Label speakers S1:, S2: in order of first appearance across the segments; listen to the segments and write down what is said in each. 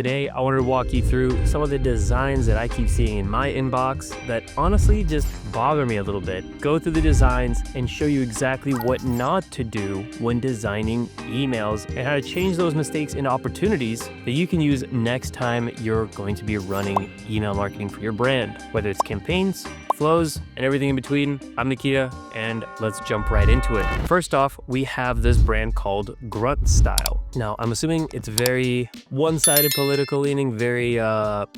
S1: Today, I wanted to walk you through some of the designs that I keep seeing in my inbox that honestly just bother me a little bit. Go through the designs and show you exactly what not to do when designing emails and how to change those mistakes into opportunities that you can use next time you're going to be running email marketing for your brand, whether it's campaigns, flows, and everything in between. I'm Nikita, and let's jump right into it. First off, we have this brand called Grunt Style. Now, I'm assuming it's very one-sided political leaning, very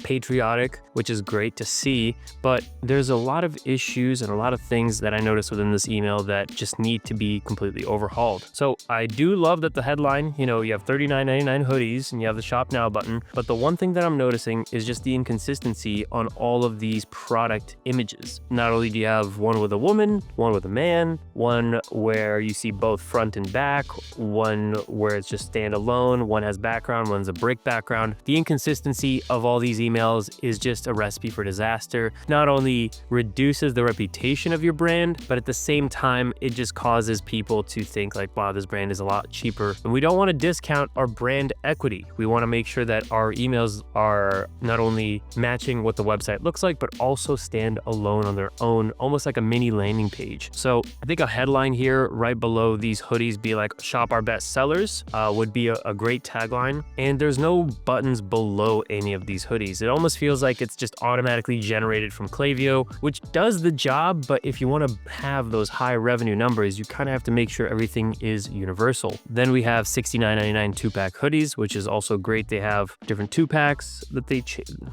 S1: patriotic, which is great to see, but there's a lot of issues and a lot of things that I noticed within this email that just need to be completely overhauled. So I do love that the headline, you have $39.99 hoodies and you have the Shop Now button, but the one thing that I'm noticing is just the inconsistency on all of these product images. Not only do you have one with a woman, one with a man, one where you see both front and back, one where it's just standalone, one has background, one's a brick background. The inconsistency of all these emails is just a recipe for disaster. Not only reduces the reputation of your brand, but at the same time, it just causes people to think like, wow, this brand is a lot cheaper. And we don't want to discount our brand equity. We want to make sure that our emails are not only matching what the website looks like, but also stand alone on their own, almost like a mini landing page. So I think a headline here right below these hoodies be like, shop our best sellers, would be a great tagline. And there's no buttons below any of these hoodies. It almost feels like it's just automatically generated from Klaviyo, which does the job, but if you want to have those high revenue numbers, you kind of have to make sure everything is universal. Then we have $69.99 two-pack hoodies, which is also great. They have different two-packs that they,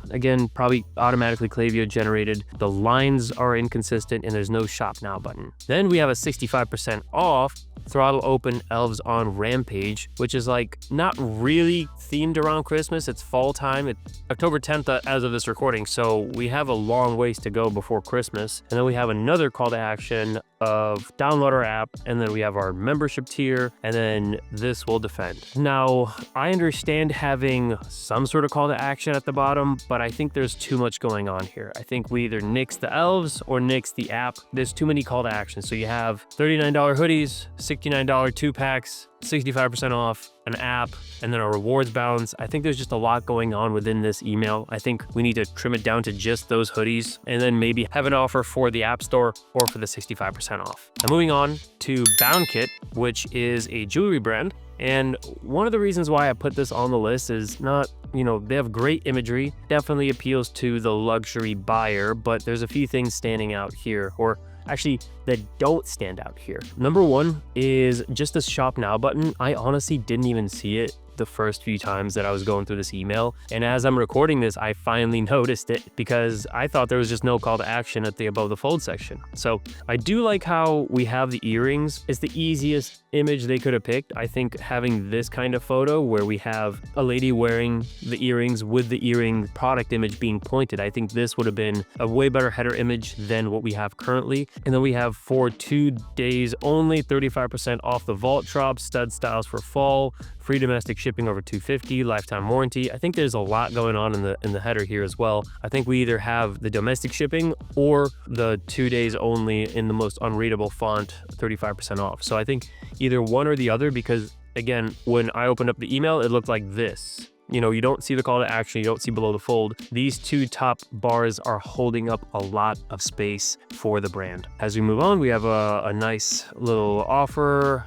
S1: again, probably automatically Klaviyo generated. The lines are inconsistent and there's no Shop Now button. Then we have a 65% off Throttle Open Elves on Rampage, which is like not really themed around Christmas. It's fall time. It's October 10th as of this recording, so we have a long ways to go before Christmas. And then we have another call to action of download our app, and then we have our membership tier, and then this will defend. Now, I understand having some sort of call to action at the bottom, but I think there's too much going on here. I think we either nix the elves or nix the app. There's too many call to actions. So you have $39 hoodies, $69 two packs, 65% off, an app, and then a rewards balance. I think there's just a lot going on within this email. I think we need to trim it down to just those hoodies and then maybe have an offer for the App Store or for the 65% off. Now moving on to BoundKit, which is a jewelry brand. And one of the reasons why I put this on the list is not, they have great imagery, definitely appeals to the luxury buyer, but there's a few things standing out here, or actually that don't stand out here. Number one is just the Shop Now button. I honestly didn't even see it the first few times that I was going through this email. And as I'm recording this, I finally noticed it because I thought there was just no call to action at the above the fold section. So I do like how we have the earrings. It's the easiest image they could have picked. I think having this kind of photo where we have a lady wearing the earrings with the earring product image being pointed, I think this would have been a way better header image than what we have currently. And then we have for 2 days only, 35% off the Vault Drop, stud styles for fall, free domestic shipping over $250, lifetime warranty. I think there's a lot going on in the header here as well. I think we either have the domestic shipping or the 2 days only in the most unreadable font, 35% off. So I think either one or the other, because again, when I opened up the email, it looked like this. You don't see the call to action, you don't see below the fold. These two top bars are holding up a lot of space for the brand. As we move on, we have a nice little offer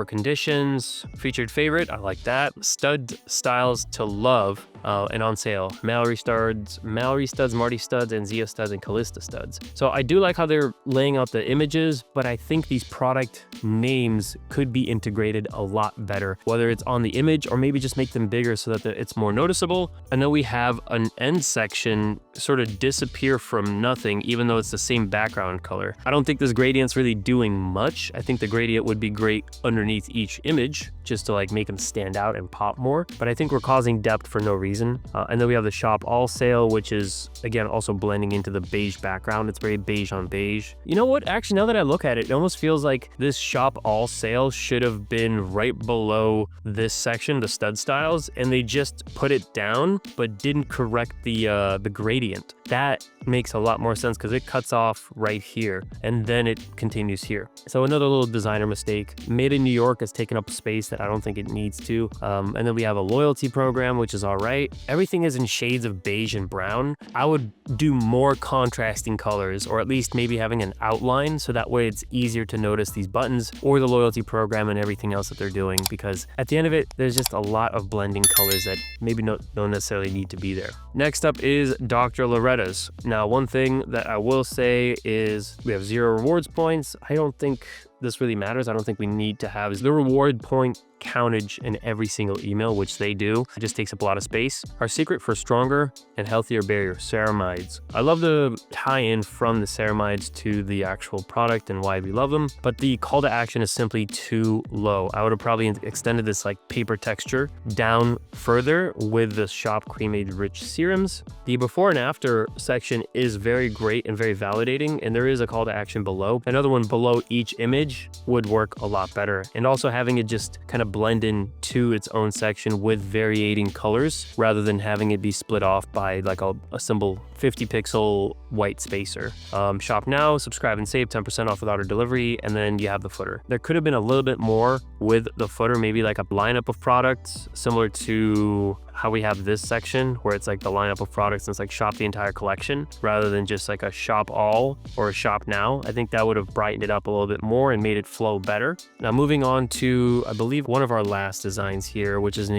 S1: conditions, featured favorite, I like that. Stud styles to love, and on sale. Mallory studs, Marty studs, and Zia studs, and Callista studs. So I do like how they're laying out the images, but I think these product names could be integrated a lot better, whether it's on the image or maybe just make them bigger so that it's more noticeable. I know we have an end section sort of disappear from nothing, even though it's the same background color. I don't think this gradient's really doing much. I think the gradient would be great underneath each image just to like make them stand out and pop more, but I think we're causing depth for no reason. And then we have the shop all sale, which is again also blending into the beige background. It's very beige on beige. You know what, actually now that I look at it, it almost feels like this shop all sale should have been right below this section, the stud styles, and they just put it down but didn't correct the gradient. That makes a lot more sense because it cuts off right here and then it continues here. So another little designer mistake. Made in New York has taken up space that I don't think it needs to. And then we have a loyalty program, which is all right. website, everything is in shades of beige and brown. I would do more contrasting colors, or at least maybe having an outline, so that way it's easier to notice these buttons or the loyalty program and everything else that they're doing, because at the end of it, there's just a lot of blending colors that maybe don't necessarily need to be there. Next up is Dr. Loretta's. Now, one thing that I will say is we have 0 rewards points. I don't think this really matters. I don't think we need to have the reward point countage in every single email, which they do. It just takes up a lot of space. Our secret for stronger and healthier barrier, ceramides. I love the tie-in from the ceramides to the actual product and why we love them, but the call to action is simply too low. I would have probably extended this like paper texture down further with the shop cremated rich serums. The before and after section is very great and very validating, and there is a call to action below. Another one below each image would work a lot better, and also having it just kind of blend in to its own section with varying colors rather than having it be split off by like a simple 50 pixel white spacer. Shop now, subscribe and save 10% off without a delivery, and then you have the footer. There could have been a little bit more with the footer, maybe like a lineup of products similar to how we have this section where it's like the lineup of products and it's like shop the entire collection rather than just like a shop all or a shop now. I think that would have brightened it up a little bit more and made it flow better. Now moving on to, I believe, one of our last designs here, which is I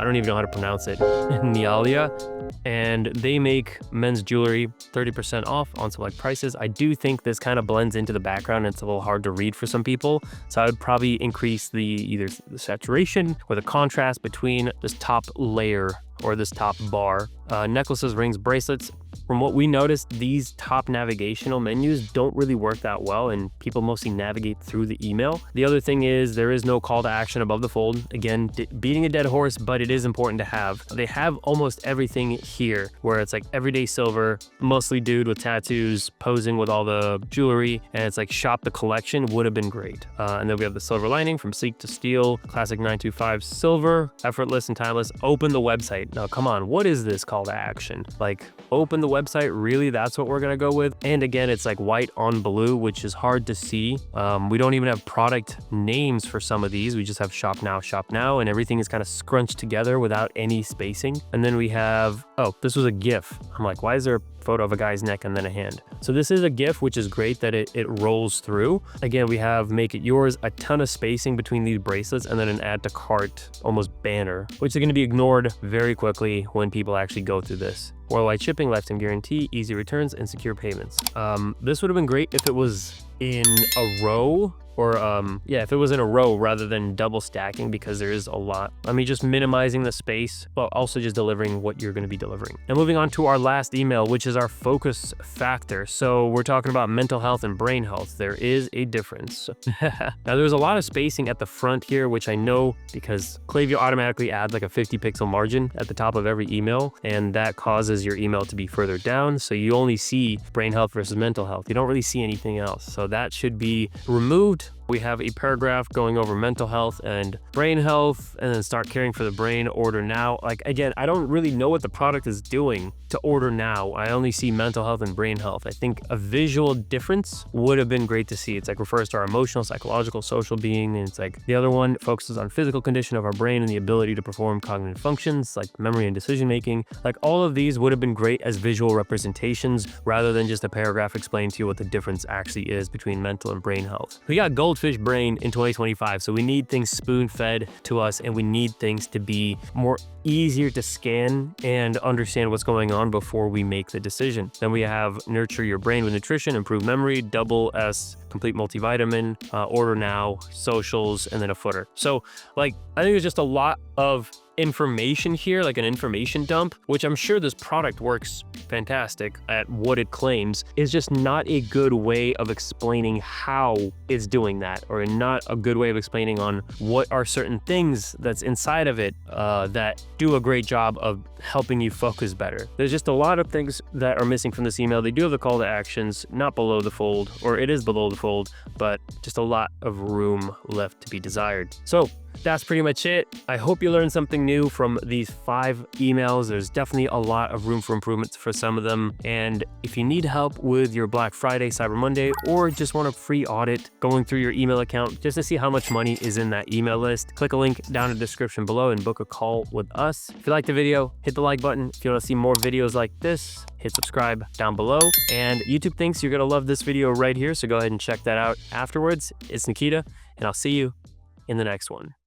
S1: don't even know how to pronounce it, Nialia, and they make men's jewelry 30% off on select prices. I do think this kind of blends into the background. It's a little hard to read for some people, so I would probably increase either the saturation or the contrast between this top layer or this top bar. Necklaces, rings, bracelets. From what we noticed, these top navigational menus don't really work that well, and people mostly navigate through the email. The other thing is there is no call to action above the fold. Again, beating a dead horse, but it is important to have. They have almost everything here, where it's like everyday silver, mostly dude with tattoos, posing with all the jewelry, and it's like shop the collection would have been great. And then we have the silver lining from sleek to steel, classic 925 silver, effortless and timeless. Open the website. Now, come on, what is this call to action? Like, open the website, really? That's what we're gonna go with? And again, it's like white on blue, which is hard to see. We don't even have product names for some of these. We just have shop now, and everything is kind of scrunched together without any spacing. And then we have, oh, this was a GIF. I'm like, why is there a photo of a guy's neck and then a hand? So this is a GIF, which is great that it rolls through. Again, we have make it yours, a ton of spacing between these bracelets, and then an add to cart almost banner, which is going to be ignored very quickly when people actually go through this. Worldwide shipping, lifetime guarantee, easy returns, and secure payments. This would have been great if it was in a row, or if it was in a row rather than double stacking, because there is a lot. I mean, just minimizing the space, but also just delivering what you're going to be delivering. Now moving on to our last email, which is our focus factor. So we're talking about mental health and brain health. There is a difference. Now there's a lot of spacing at the front here, which I know because Klaviyo automatically adds like a 50 pixel margin at the top of every email, and that causes your email to be further down. So you only see brain health versus mental health. You don't really see anything else. So that should be removed. We have a paragraph going over mental health and brain health, and then start caring for the brain, order now. Like, again, I don't really know what the product is doing to order now. I only see mental health and brain health. I think a visual difference would have been great to see. It's like refers to our emotional, psychological, social being, and it's like the other one focuses on physical condition of our brain and the ability to perform cognitive functions like memory and decision making. Like, all of these would have been great as visual representations rather than just a paragraph explaining to you what the difference actually is between mental and brain health. We got goldfish brain in 2025, so we need things spoon-fed to us, and we need things to be more easier to scan and understand what's going on before we make the decision. Then we have nurture your brain with nutrition, improve memory, double S, complete multivitamin, order now, socials, and then a footer. So like, I think there's just a lot of information here, like an information dump, which I'm sure this product works fantastic at what it claims. Is just not a good way of explaining how it's doing that, or not a good way of explaining on what are certain things that's inside of it that do a great job of helping you focus better. There's just a lot of things that are missing from this email. They do have the call to actions, not below the fold, or it is below the fold, but just a lot of room left to be desired. So that's pretty much it. I hope you learned something new from these 5 emails. There's definitely a lot of room for improvements for some of them. And if you need help with your Black Friday, Cyber Monday, or just want a free audit going through your email account just to see how much money is in that email list, click a link down in the description below and book a call with us. If you liked the video, hit the like button. If you want to see more videos like this, hit subscribe down below. And YouTube thinks you're gonna love this video right here, so go ahead and check that out afterwards. It's Nikita, and I'll see you in the next one.